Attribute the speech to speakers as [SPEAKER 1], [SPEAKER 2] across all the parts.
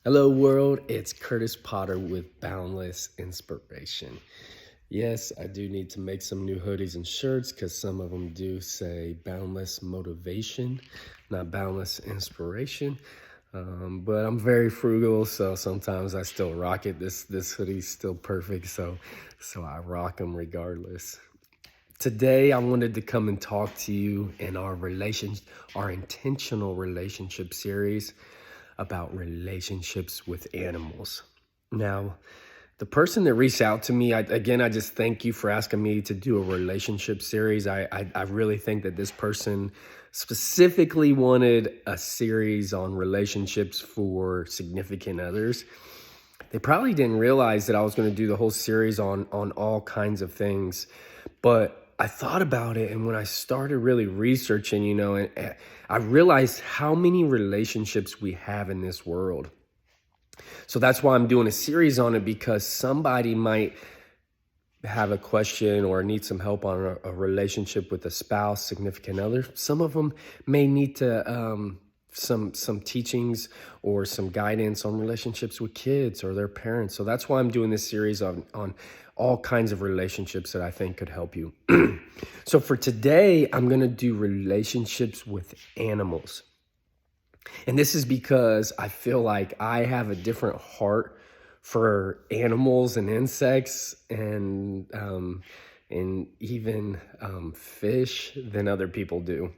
[SPEAKER 1] Hello world, it's Kurtis Potter with Boundless Inspiration. Yes, I do need to make some new hoodies and shirts because some of them do say Boundless Motivation, not Boundless Inspiration. But I'm very frugal, so sometimes I still rock it. This hoodie's still perfect, so I rock them regardless. Today, I wanted to come and talk to you in our intentional relationship series about relationships with animals. Now, the person that reached out to me, I just thank you for asking me to do a relationship series. I really think that this person specifically wanted a series on relationships for significant others. They probably didn't realize that I was going to do the whole series on all kinds of things, but I thought about it, and when I started really researching, and I realized how many relationships we have in this world. So that's why I'm doing a series on it, because somebody might have a question or need some help on a relationship with a spouse, significant other. Some of them may need to some teachings or some guidance on relationships with kids or their parents. So that's why I'm doing this series on all kinds of relationships that I think could help you. So for today, I'm going to do relationships with animals. And this is because I feel like I have a different heart for animals and insects and even fish than other people do.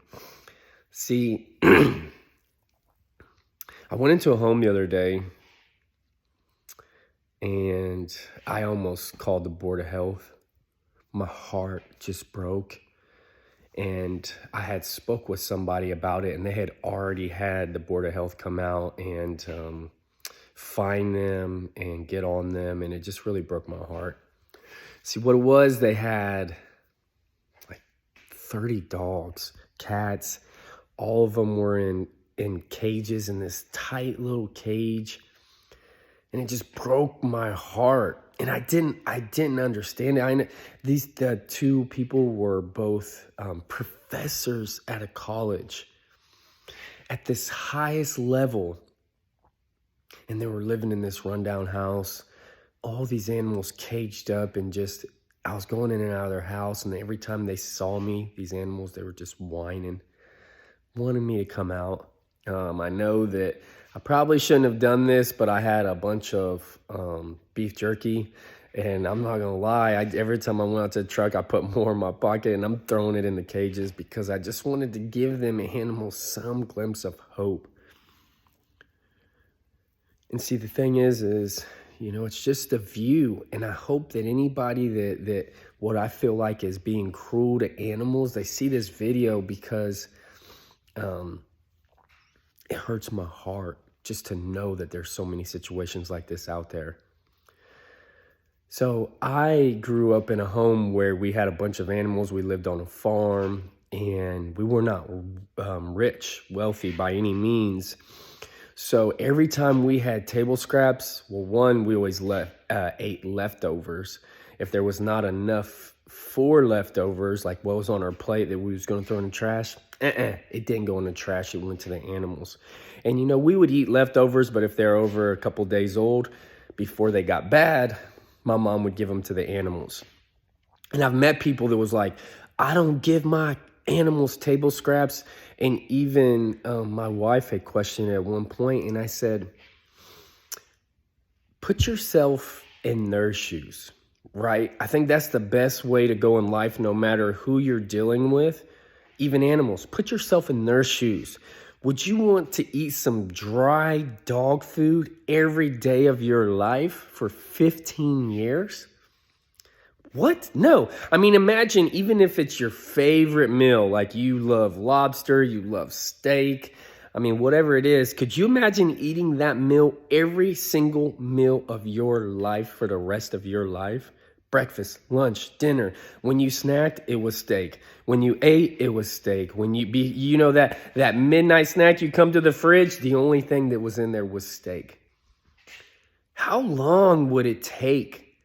[SPEAKER 1] See, I went into a home the other day and I almost called the Board of Health. My heart just broke. And I had spoke with somebody about it, and they had already had the Board of Health come out and find them and get on them. And it just really broke my heart. See, what it was, they had like 30 dogs, cats. All of them were in cages, in this tight little cage. And it just broke my heart. And I didn't understand it. The two people were both professors at a college at this highest level. And they were living in this rundown house. All these animals caged up, and I was going in and out of their house. And every time they saw me, these animals, they were just whining, wanting me to come out. I know that I probably shouldn't have done this, but I had a bunch of beef jerky, and I'm not gonna lie, every time I went out to the truck, I put more in my pocket, and I'm throwing it in the cages because I just wanted to give them animals some glimpse of hope. And see, the thing is, it's just a view, and I hope that anybody that what I feel like is being cruel to animals, they see this video, because it hurts my heart just to know that there's so many situations like this out there. So I grew up in a home where we had a bunch of animals. We lived on a farm, and we were not rich, wealthy by any means. So every time we had table scraps, well, one, we always ate leftovers. If there was not enough for leftovers, like what was on our plate that we was going to throw in the trash, it didn't go in the trash. It went to the animals. And, we would eat leftovers, but if they're over a couple days old, before they got bad, my mom would give them to the animals. And I've met people that was like, I don't give my animals table scraps. And even my wife had questioned it at one point, and I said, put yourself in their shoes, right? I think that's the best way to go in life, no matter who you're dealing with. Even animals, put yourself in their shoes. Would you want to eat some dry dog food every day of your life for 15 years? What? No. I mean, imagine, even if it's your favorite meal, like you love lobster, you love steak, I mean, whatever it is, could you imagine eating that meal every single meal of your life for the rest of your life? Breakfast, lunch, dinner. When you snacked, it was steak. When you ate, it was steak. When that midnight snack, you come to the fridge, the only thing that was in there was steak. How long would it take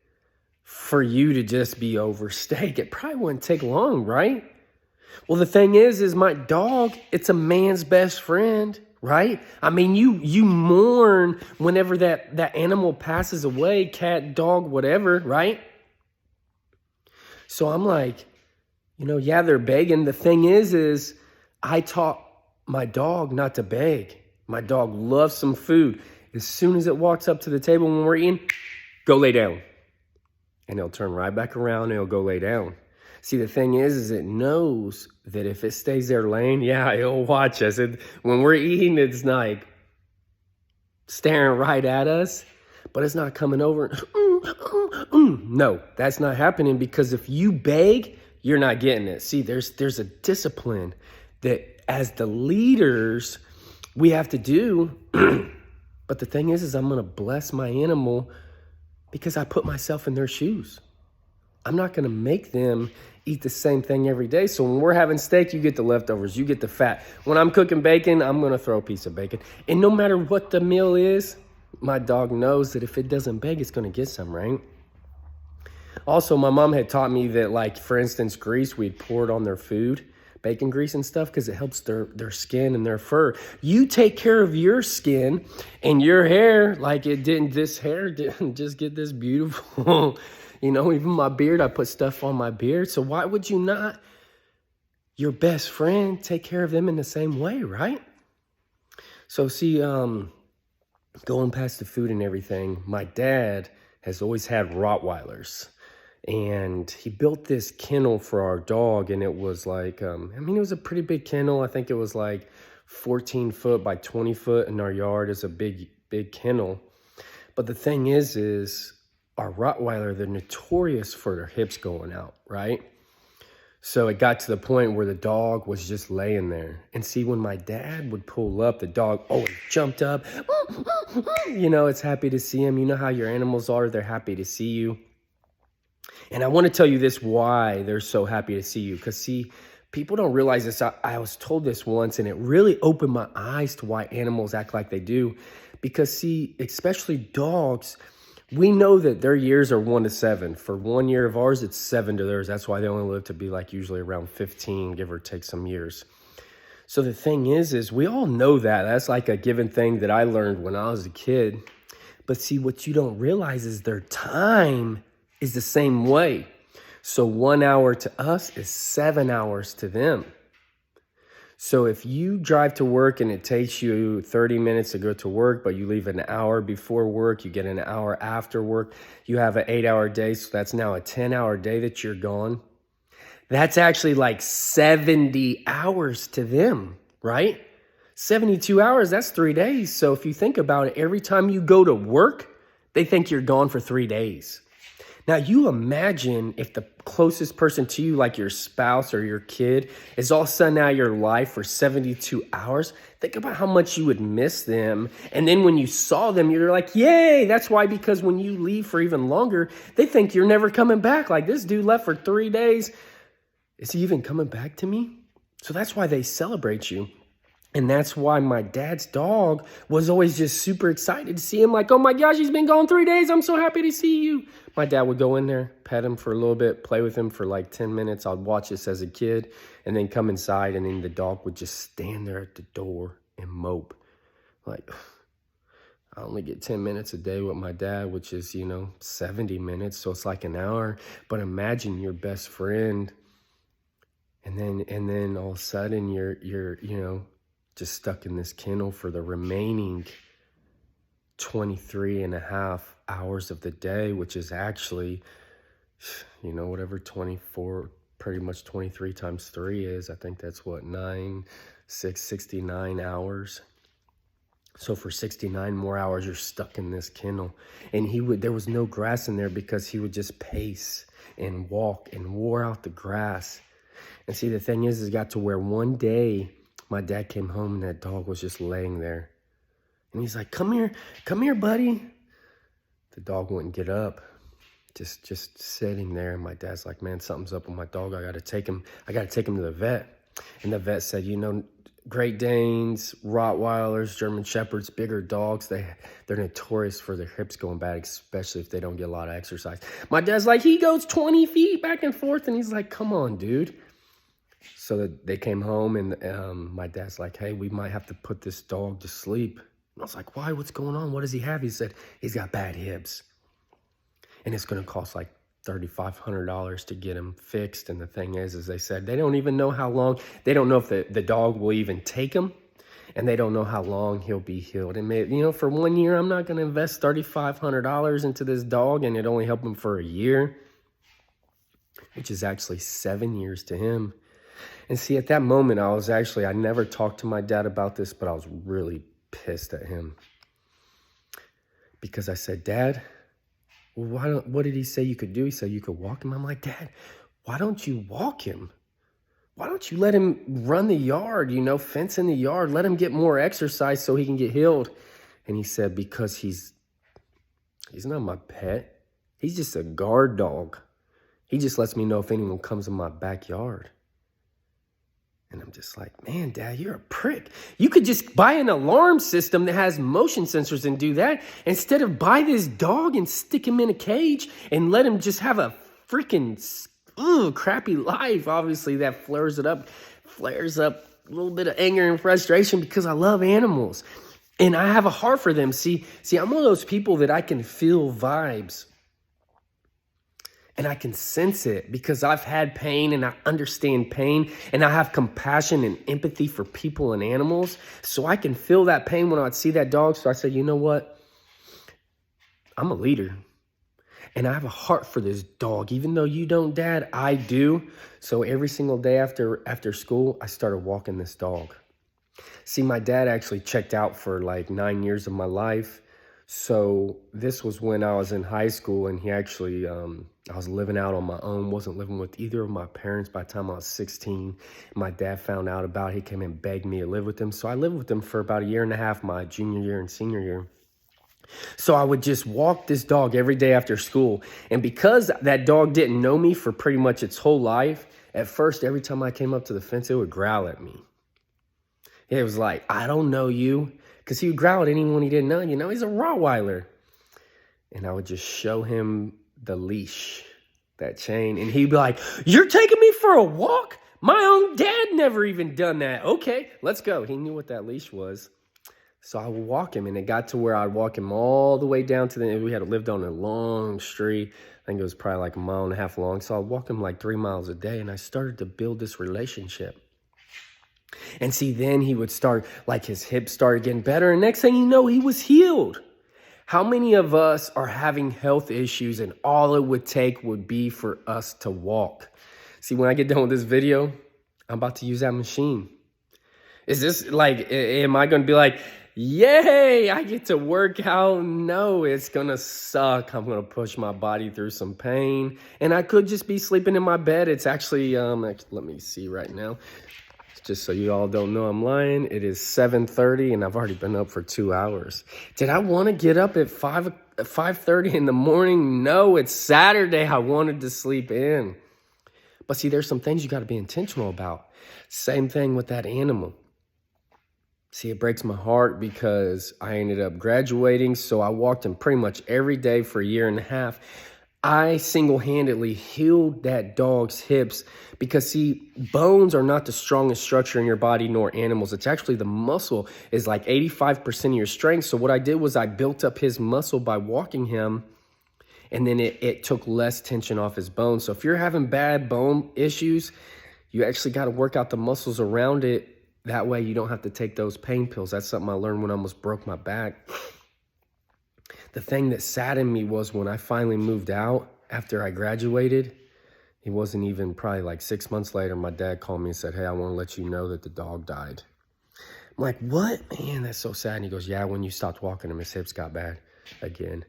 [SPEAKER 1] for you to just be over steak? It probably wouldn't take long, right? Well, the thing is my dog, it's a man's best friend. right? I mean, you mourn whenever that animal passes away, cat, dog, whatever, right? So I'm like, yeah, they're begging. The thing is I taught my dog not to beg. My dog loves some food. As soon as it walks up to the table when we're eating, go lay down. And he'll turn right back around and he'll go lay down. See, the thing is it knows that if it stays there laying, yeah, it'll watch us. When we're eating, it's like staring right at us, but it's not coming over. No, that's not happening, because if you beg, you're not getting it. See, there's a discipline that as the leaders we have to do. But the thing is I'm going to bless my animal because I put myself in their shoes. I'm not going to make them eat the same thing every day. So when we're having steak, you get the leftovers, you get the fat. When I'm cooking bacon, I'm going to throw a piece of bacon. And no matter what the meal is, my dog knows that if it doesn't beg, it's going to get some, right? Also, my mom had taught me that, like, for instance, grease, we'd pour it on their food, bacon grease and stuff, because it helps their skin and their fur. You take care of your skin and your hair like this hair didn't just get this beautiful. Even my beard, I put stuff on my beard. So why would you not, your best friend, take care of them in the same way, right? So see, going past the food and everything, my dad has always had Rottweilers. And he built this kennel for our dog, and it was like, it was a pretty big kennel. I think it was like 14 foot by 20 foot in our yard. It's a big, big kennel. But the thing is our Rottweiler, they're notorious for their hips going out, right? So it got to the point where the dog was just laying there. And see, when my dad would pull up, the dog always jumped up. It's happy to see him. You know how your animals are. They're happy to see you. And I want to tell you this, why they're so happy to see you. Because, see, people don't realize this. I was told this once, and it really opened my eyes to why animals act like they do. Because, see, especially dogs, we know that their years are 1 to 7. For 1 year of ours, it's 7 to theirs. That's why they only live to be like usually around 15, give or take some years. So the thing is we all know that. That's like a given thing that I learned when I was a kid. But see, what you don't realize is their time is the same way. So 1 hour to us is 7 hours to them. So if you drive to work and it takes you 30 minutes to go to work, but you leave an hour before work, you get an hour after work, you have an 8-hour day. So that's now a 10-hour day that you're gone. That's actually like 70 hours to them, right? 72 hours, that's 3 days. So if you think about it, every time you go to work, they think you're gone for 3 days. Now, you imagine if the closest person to you, like your spouse or your kid, is all of a sudden out of your life for 72 hours. Think about how much you would miss them. And then when you saw them, you're like, yay. That's why, because when you leave for even longer, they think you're never coming back. Like, this dude left for 3 days. Is he even coming back to me? So that's why they celebrate you. And that's why my dad's dog was always just super excited to see him. Like, oh my gosh, he's been gone 3 days. I'm so happy to see you. My dad would go in there, pet him for a little bit, play with him for like 10 minutes. I'd watch this as a kid and then come inside, and then the dog would just stand there at the door and mope. Like, I only get 10 minutes a day with my dad, which is, 70 minutes. So it's like an hour. But imagine your best friend. And then all of a sudden you're just stuck in this kennel for the remaining 23 and a half hours of the day, which is actually, whatever 24, pretty much 23 times 3 is. I think that's what, 69 hours. So for 69 more hours, you're stuck in this kennel. And there was no grass in there because he would just pace and walk and wore out the grass. And see, the thing is, it got to where one day my dad came home and that dog was just laying there. And he's like, come here, buddy. The dog wouldn't get up, just sitting there. And my dad's like, man, something's up with my dog. I got to take him to the vet. And the vet said, Great Danes, Rottweilers, German Shepherds, bigger dogs, they're notorious for their hips going bad, especially if they don't get a lot of exercise. My dad's like, he goes 20 feet back and forth. And he's like, come on, dude. So that they came home, and my dad's like, hey, we might have to put this dog to sleep. And I was like, why? What's going on? What does he have? He said, he's got bad hips. And it's going to cost like $3,500 to get him fixed. And the thing is they said they don't even know how long. They don't know if the dog will even take him. And they don't know how long he'll be healed. And maybe, for 1 year, I'm not going to invest $3,500 into this dog and it only help him for a year, which is actually 7 years to him. And see, at that moment, I never talked to my dad about this, but I was really pissed at him. Because I said, Dad, what did he say you could do? He said you could walk him. I'm like, Dad, why don't you walk him? Why don't you let him run the yard, fence in the yard, let him get more exercise so he can get healed? And he said, because he's not my pet. He's just a guard dog. He just lets me know if anyone comes in my backyard. And I'm just like, man, Dad, you're a prick. You could just buy an alarm system that has motion sensors and do that instead of buy this dog and stick him in a cage and let him just have a freaking crappy life. Obviously, that flares up a little bit of anger and frustration because I love animals. And I have a heart for them. See, I'm one of those people that I can feel vibes. And I can sense it because I've had pain and I understand pain. And I have compassion and empathy for people and animals. So I can feel that pain when I see that dog. So I said, you know what? I'm a leader. And I have a heart for this dog. Even though you don't, Dad, I do. So every single day after school, I started walking this dog. See, my dad actually checked out for like 9 years of my life. So this was when I was in high school, and he actually, I was living out on my own, wasn't living with either of my parents by the time I was 16. My dad found out about it. He came and begged me to live with him. So I lived with him for about 1.5 years, my junior year and senior year. So I would just walk this dog every day after school. And because that dog didn't know me for pretty much its whole life, at first, every time I came up to the fence, it would growl at me. It was like, I don't know you. Because he would growl at anyone he didn't know. He's a Rottweiler. And I would just show him the leash, that chain. And he'd be like, you're taking me for a walk? My own dad never even done that. Okay, let's go. He knew what that leash was. So I would walk him, and it got to where I'd walk him all the way down to we had lived on a long street. I think it was probably like 1.5 miles long. So I'd walk him like 3 miles a day, and I started to build this relationship. And see, then he would start, like his hips started getting better, and next thing you know, he was healed. How many of us are having health issues, and all it would take would be for us to walk? See, when I get done with this video, I'm about to use that machine. Is this like, am I going to be like, yay, I get to work out? No, it's going to suck. I'm going to push my body through some pain. And I could just be sleeping in my bed. It's actually, let me see right now. Just so you all don't know I'm lying, it is 7:30 and I've already been up for 2 hours. Did I want to get up at 5:30 in the morning? No, it's Saturday. I wanted to sleep in. But see, there's some things you got to be intentional about. Same thing with that animal. See, it breaks my heart because I ended up graduating, so I walked him pretty much every day for 1.5 years. I single-handedly healed that dog's hips because, see, bones are not the strongest structure in your body nor animals. It's actually the muscle is like 85% of your strength. So what I did was I built up his muscle by walking him, and then it took less tension off his bones. So if you're having bad bone issues, you actually got to work out the muscles around it. That way you don't have to take those pain pills. That's something I learned when I almost broke my back. The thing that saddened me was when I finally moved out after I graduated, it wasn't even probably like 6 months later, my dad called me and said, hey, I want to let you know that the dog died. I'm like, what? Man, that's so sad. And he goes, yeah, when you stopped walking him, his hips got bad again.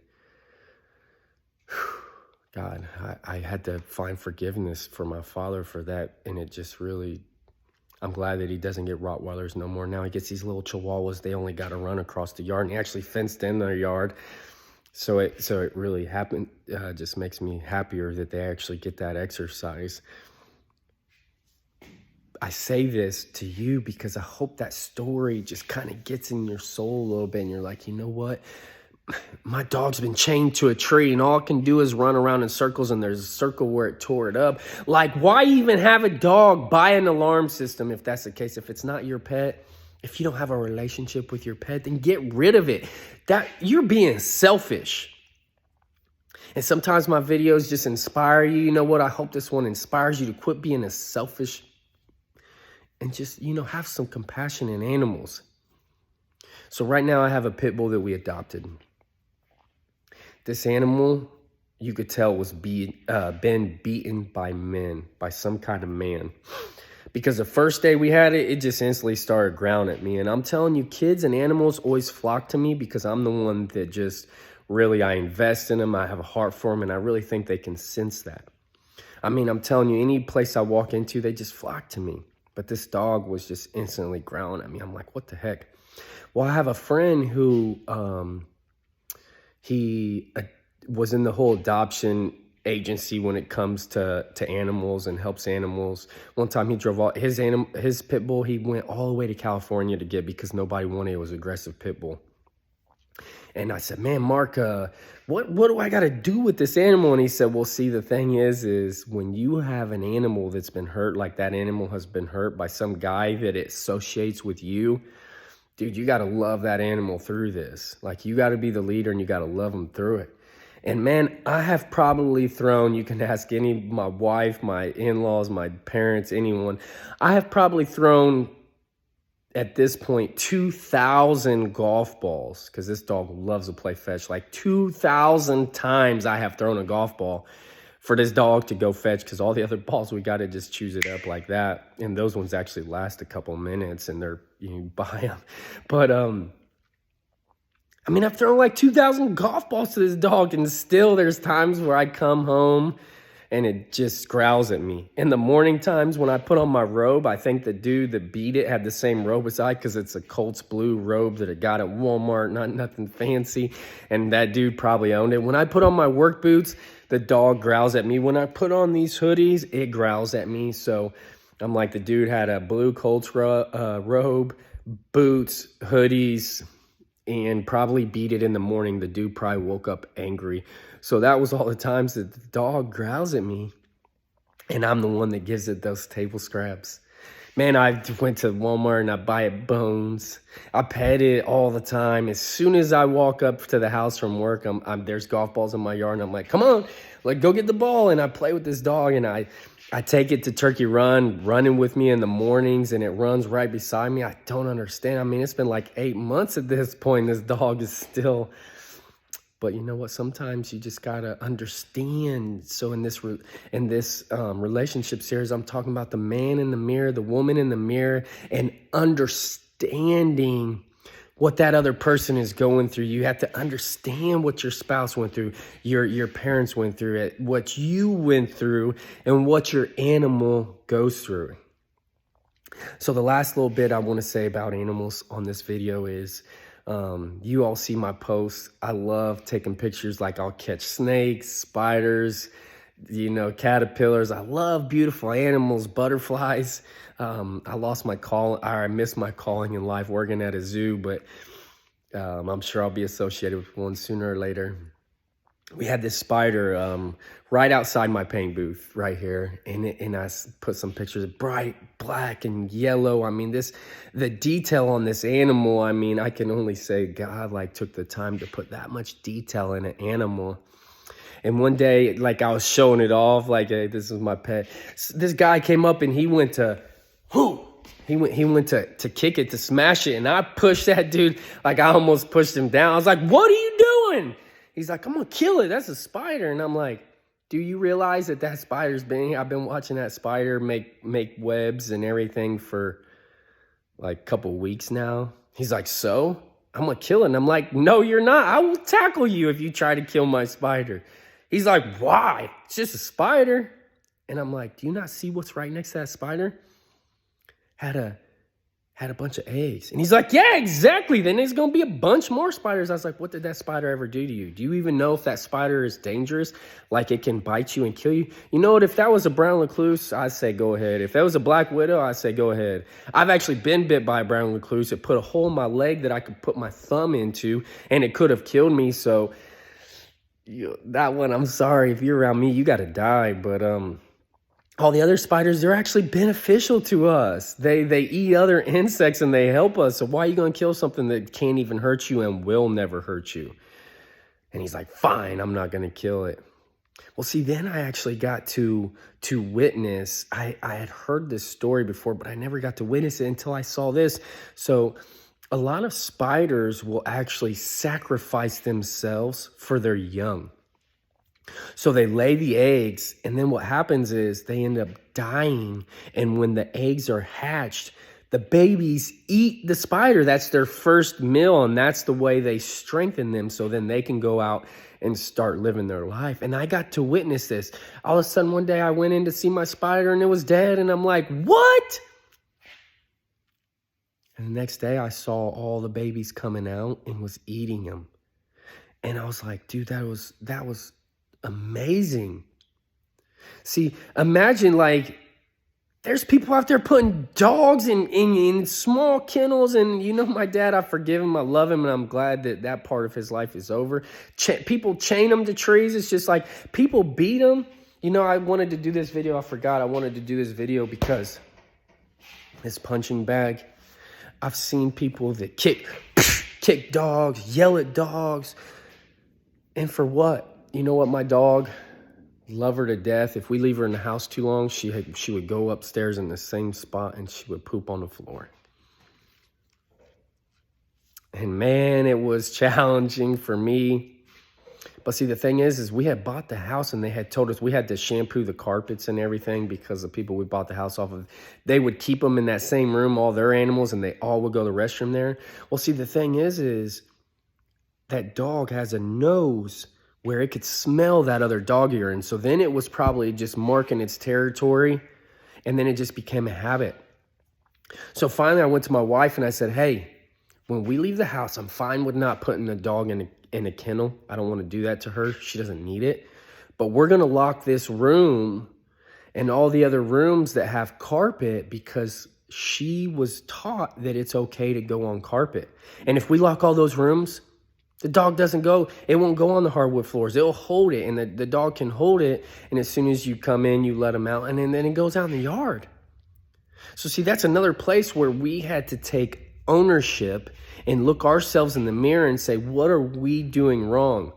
[SPEAKER 1] God, I had to find forgiveness for my father for that. And it just really, I'm glad that he doesn't get Rottweilers no more. Now he gets these little Chihuahuas. They only got to run across the yard, and he actually fenced in their yard. So it really happened. Just makes me happier that they actually get that exercise. I say this to you because I hope that story just kind of gets in your soul a little bit, and you're like, you know what? my dog's been chained to a tree and all it can do is run around in circles and there's a circle where it tore it up. Like, why even have a dog? Buy an alarm system if that's the case. If it's not your pet, if you don't have a relationship with your pet, then get rid of it. That you're being selfish. And sometimes my videos just inspire you. You know what? I hope this one inspires you to quit being a selfish and just, have some compassion in animals. So right now I have a pit bull that we adopted. This animal, you could tell, was been beaten by men, by some kind of man. Because the first day we had it, it just instantly started growling at me. And I'm telling you, kids and animals always flock to me because I'm the one that just really, I invest in them. I have a heart for them, and I really think they can sense that. I mean, I'm telling you, any place I walk into, they just flock to me. But this dog was just instantly growling at me. I'm like, what the heck? Well, I have a friend who, he was in the whole adoption agency when it comes to animals and helps animals. One time he drove all his pit bull, he went all the way to California to get because nobody wanted it. It was aggressive pit bull. And I said, man, Mark, what do I got to do with this animal? And he said, well, see, the thing is when you have an animal that's been hurt, like that animal has been hurt by some guy that it associates with you, dude, you got to love that animal through this. Like, you got to be the leader and you got to love them through it. And man, I have probably thrown, you can ask my wife, my in-laws, my parents, anyone, I have probably thrown at this point 2,000 golf balls, because this dog loves to play fetch. Like 2,000 times I have thrown a golf ball for this dog to go fetch, because all the other balls, we got to just choose it up like that. And those ones actually last a couple minutes and you buy them. But, I mean, I've thrown like 2,000 golf balls to this dog, and still there's times where I come home and it just growls at me. In the morning times when I put on my robe, I think the dude that beat it had the same robe as I, because it's a Colts blue robe that I got at Walmart, nothing fancy, and that dude probably owned it. When I put on my work boots, the dog growls at me. When I put on these hoodies, it growls at me. So I'm like, the dude had a blue Colts robe, boots, hoodies, and probably beat it in the morning. The dude probably woke up angry. So that was all the times that the dog growls at me, and I'm the one that gives it those table scraps. Man, I went to Walmart and I buy it bones. I pet it all the time. As soon as I walk up to the house from work, there's golf balls in my yard, and I'm like, come on, like, go get the ball. And I play with this dog, and I take it to Turkey Run, running with me in the mornings, and it runs right beside me. I don't understand. I mean, it's been like 8 months at this point. This dog is still... But you know what? Sometimes you just gotta understand. So in this relationship series, I'm talking about the man in the mirror, the woman in the mirror, and understanding what that other person is going through. You have to understand what your spouse went through, your parents went through it, what you went through, and what your animal goes through. So the last little bit I want to say about animals on this video is, you all see my posts. I love taking pictures. Like, I'll catch snakes, spiders, caterpillars. I love beautiful animals, butterflies. I lost my call. I missed my calling in life working at a zoo, but I'm sure I'll be associated with one sooner or later. We had this spider right outside my paint booth right here, and I put some pictures of bright black and yellow. I mean, the detail on this animal, I mean, I can only say God took the time to put that much detail in an animal. And one day, I was showing it off, hey, this is my pet. This guy came up and he went to He went to kick it, to smash it, and I pushed that dude. I almost pushed him down. I was like, what are you doing? He's like, I'm going to kill it. That's a spider. And I'm like, do you realize that spider's I've been watching that spider make webs and everything for a couple weeks now. He's like, so? I'm going to kill it. And I'm like, no, you're not. I will tackle you if you try to kill my spider. He's like, why? It's just a spider. And I'm like, do you not see what's right next to that spider? Had had a bunch of eggs. And he's like, yeah, exactly. Then there's going to be a bunch more spiders. I was like, what did that spider ever do to you? Do you even know if that spider is dangerous? Like it can bite you and kill you? You know what? If that was a brown recluse, I'd say go ahead. If that was a black widow, I'd say go ahead. I've actually been bit by a brown recluse. It put a hole in my leg that I could put my thumb into, and it could have killed me. So that one, I'm sorry. If you're around me, you got to die. But all the other spiders, they're actually beneficial to us. They eat other insects and they help us. So why are you going to kill something that can't even hurt you and will never hurt you? And he's like, fine, I'm not going to kill it. Well, see, then I actually got to witness. I had heard this story before, but I never got to witness it until I saw this. So a lot of spiders will actually sacrifice themselves for their young. So they lay the eggs, and then what happens is they end up dying. And when the eggs are hatched, the babies eat the spider. That's their first meal, and that's the way they strengthen them, so then they can go out and start living their life. And I got to witness this. All of a sudden, one day I went in to see my spider, and it was dead, and I'm like, what? And the next day I saw all the babies coming out and was eating them. And I was like, dude, that was amazing. See, imagine like there's people out there putting dogs in small kennels, and you know, my dad, I forgive him, I love him, and I'm glad that that part of his life is over. People chain them to trees. It's just like people beat them. You know, I wanted to do this video. I forgot I wanted to do this video because this punching bag, I've seen people that kick dogs, yell at dogs, and for what? You know what, my dog, love her to death. If we leave her in the house too long, she would go upstairs in the same spot and she would poop on the floor. And man, it was challenging for me. But see, the thing is we had bought the house and they had told us we had to shampoo the carpets and everything because the people we bought the house off of, they would keep them in that same room, all their animals, and they all would go to the restroom there. Well, see, the thing is that dog has a nose where it could smell that other dog urine. So then it was probably just marking its territory, and then it just became a habit. So finally I went to my wife and I said, hey, when we leave the house, I'm fine with not putting the dog in a kennel. I don't want to do that to her. She doesn't need it. But we're going to lock this room and all the other rooms that have carpet because she was taught that it's okay to go on carpet. And if we lock all those rooms, the dog doesn't go, it won't go on the hardwood floors. It'll hold it, and the dog can hold it, and as soon as you come in, you let him out, and then it goes out in the yard. So see, that's another place where we had to take ownership and look ourselves in the mirror and say, what are we doing wrong?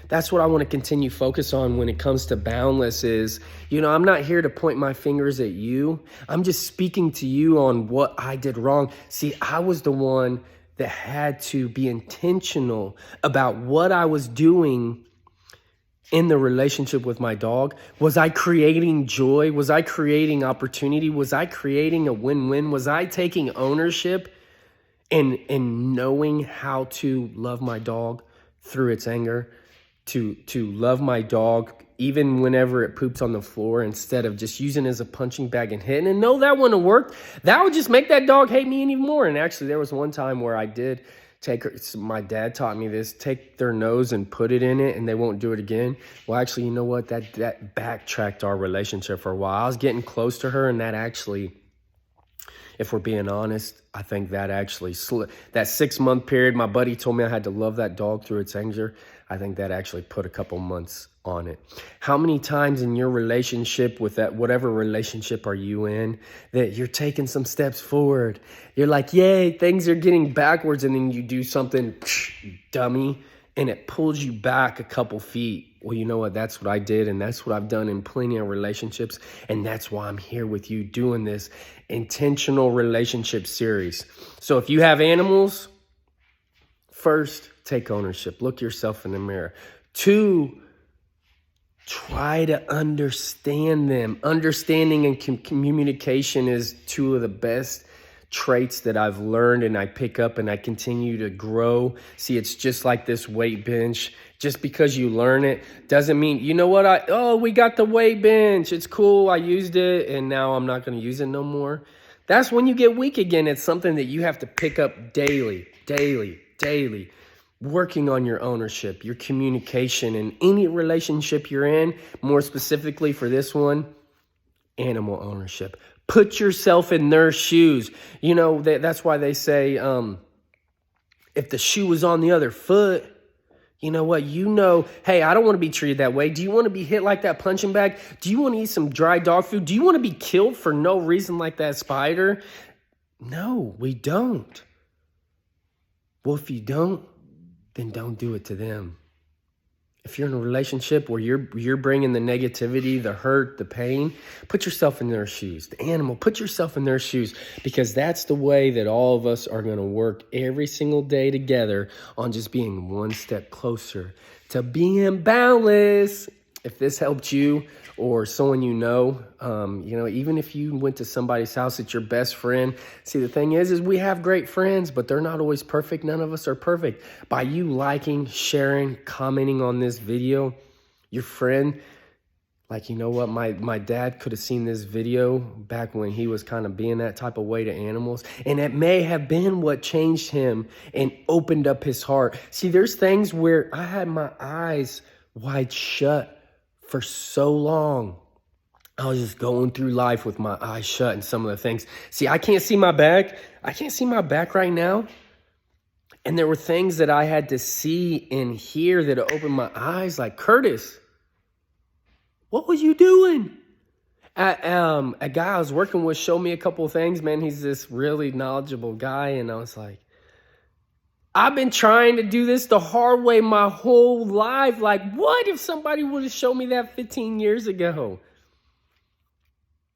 [SPEAKER 1] That's what I want to continue focus on when it comes to Boundless is, you know, I'm not here to point my fingers at you. I'm just speaking to you on what I did wrong. See, I was the one that had to be intentional about what I was doing in the relationship with my dog. Was I creating joy? Was I creating opportunity? Was I creating a win-win? Was I taking ownership and knowing how to love my dog through its anger? To love my dog even whenever it poops on the floor instead of just using it as a punching bag and hitting. And no, that wouldn't have worked. That would just make that dog hate me even more. And actually, there was one time where I did take her, my dad taught me this, take their nose and put it in it and they won't do it again. Well, actually, you know what? That backtracked our relationship for a while. I was getting close to her, and that actually, if we're being honest, I think that actually, that 6-month period, my buddy told me I had to love that dog through its anger. I think that actually put a couple months on it. How many times in your relationship with that, whatever relationship are you in, that you're taking some steps forward? You're like, yay, things are getting backwards, and then you do something, dummy, and it pulls you back a couple feet. Well, you know what? That's what I did, and that's what I've done in plenty of relationships, and that's why I'm here with you doing this intentional relationship series. So if you have animals, first, take ownership. Look yourself in the mirror. 2, try to understand them. Understanding and communication is 2 of the best traits that I've learned and I pick up and I continue to grow. See, it's just like this weight bench. Just because you learn it doesn't mean, you know what, we got the weight bench. It's cool. I used it and now I'm not going to use it no more. That's when you get weak again. It's something that you have to pick up daily, working on your ownership, your communication, and any relationship you're in, more specifically for this one, animal ownership. Put yourself in their shoes. You know, that's why they say, if the shoe was on the other foot, you know what? Hey, I don't want to be treated that way. Do you want to be hit like that punching bag? Do you want to eat some dry dog food? Do you want to be killed for no reason like that spider? No, we don't. Well, if you don't, then don't do it to them. If you're in a relationship where you're bringing the negativity, the hurt, the pain, put yourself in their shoes. The animal, put yourself in their shoes, because that's the way that all of us are going to work every single day together on just being one step closer to being boundless. If this helped you or someone even if you went to somebody's house, it's your best friend. See, the thing is we have great friends, but they're not always perfect. None of us are perfect. By you liking, sharing, commenting on this video, your friend, my dad could have seen this video back when he was kind of being that type of way to animals. And it may have been what changed him and opened up his heart. See, there's things where I had my eyes wide shut for so long. I was just going through life with my eyes shut and some of the things. See, I can't see my back. I can't see my back right now. And there were things that I had to see and hear that opened my eyes, like, Kurtis, what was you doing? A guy I was working with showed me a couple of things, man. He's this really knowledgeable guy. And I was like, I've been trying to do this the hard way my whole life. Like, what if somebody would have shown me that 15 years ago?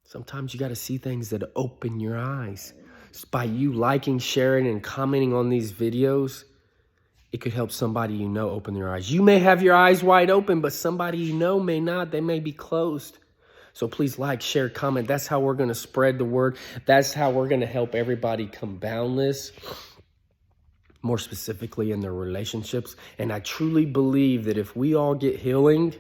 [SPEAKER 1] Sometimes you got to see things that open your eyes. Just by you liking, sharing, and commenting on these videos, it could help somebody open their eyes. You may have your eyes wide open, but somebody may not. They may be closed. So please like, share, comment. That's how we're going to spread the word. That's how we're going to help everybody come boundless, more specifically in their relationships. And I truly believe that if we all get healing,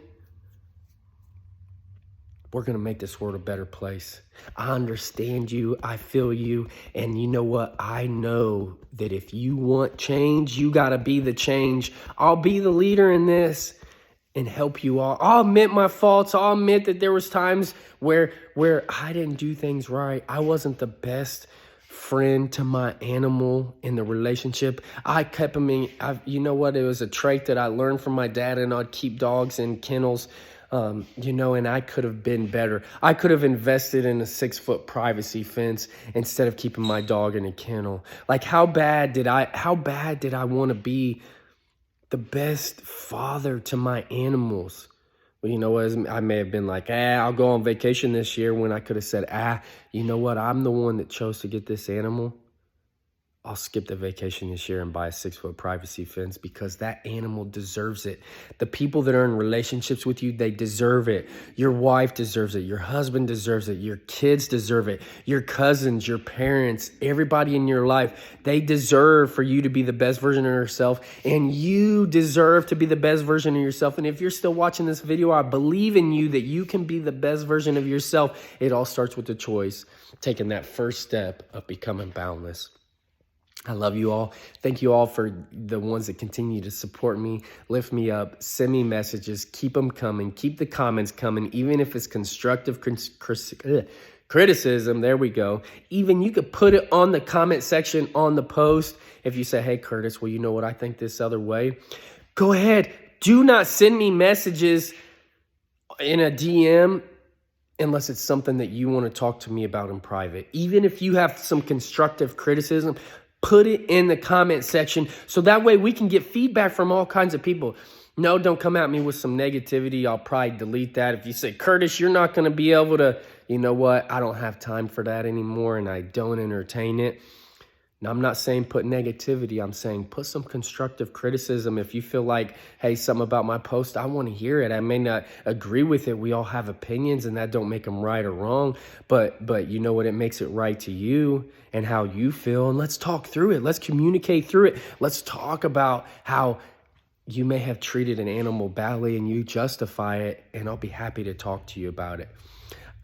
[SPEAKER 1] we're going to make this world a better place. I understand you. I feel you. And you know what? I know that if you want change, you got to be the change. I'll be the leader in this and help you all. I'll admit my faults. I'll admit that there was times where I didn't do things right. I wasn't the best friend to my animal in the relationship. I kept him in, it was a trait that I learned from my dad, and I'd keep dogs in kennels, and I could have been better. I could have invested in a 6-foot privacy fence instead of keeping my dog in a kennel. Like, how bad did I want to be the best father to my animals? Well, you know what? I may have been like, I'll go on vacation this year, when I could have said, you know what? I'm the one that chose to get this animal. I'll skip the vacation this year and buy a 6-foot privacy fence, because that animal deserves it. The people that are in relationships with you, they deserve it. Your wife deserves it. Your husband deserves it. Your kids deserve it. Your cousins, your parents, everybody in your life, they deserve for you to be the best version of yourself, and you deserve to be the best version of yourself. And if you're still watching this video, I believe in you that you can be the best version of yourself. It all starts with the choice, taking that first step of becoming boundless. I love you all. Thank you all for the ones that continue to support me, lift me up, send me messages, keep them coming, keep the comments coming, even if it's constructive criticism. There we go. Even you could put it on the comment section on the post. If you say, hey, Kurtis, well, you know what? I think this other way. Go ahead. Do not send me messages in a DM unless it's something that you want to talk to me about in private. Even if you have some constructive criticism, put it in the comment section, so that way we can get feedback from all kinds of people. No, don't come at me with some negativity. I'll probably delete that. If you say, Kurtis, you're not going to be able to, you know what? I don't have time for that anymore, and I don't entertain it. Now, I'm not saying put negativity. I'm saying put some constructive criticism. If you feel like, hey, something about my post, I want to hear it. I may not agree with it. We all have opinions, and that don't make them right or wrong. But you know what? It makes it right to you and how you feel. And let's talk through it. Let's communicate through it. Let's talk about how you may have treated an animal badly and you justify it, and I'll be happy to talk to you about it.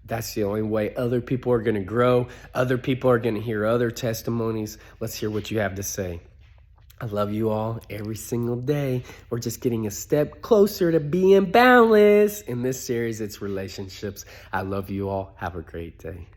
[SPEAKER 1] That's the only way other people are going to grow. Other people are going to hear other testimonies. Let's hear what you have to say. I love you all every single day. We're just getting a step closer to being boundless. In this series, it's relationships. I love you all. Have a great day.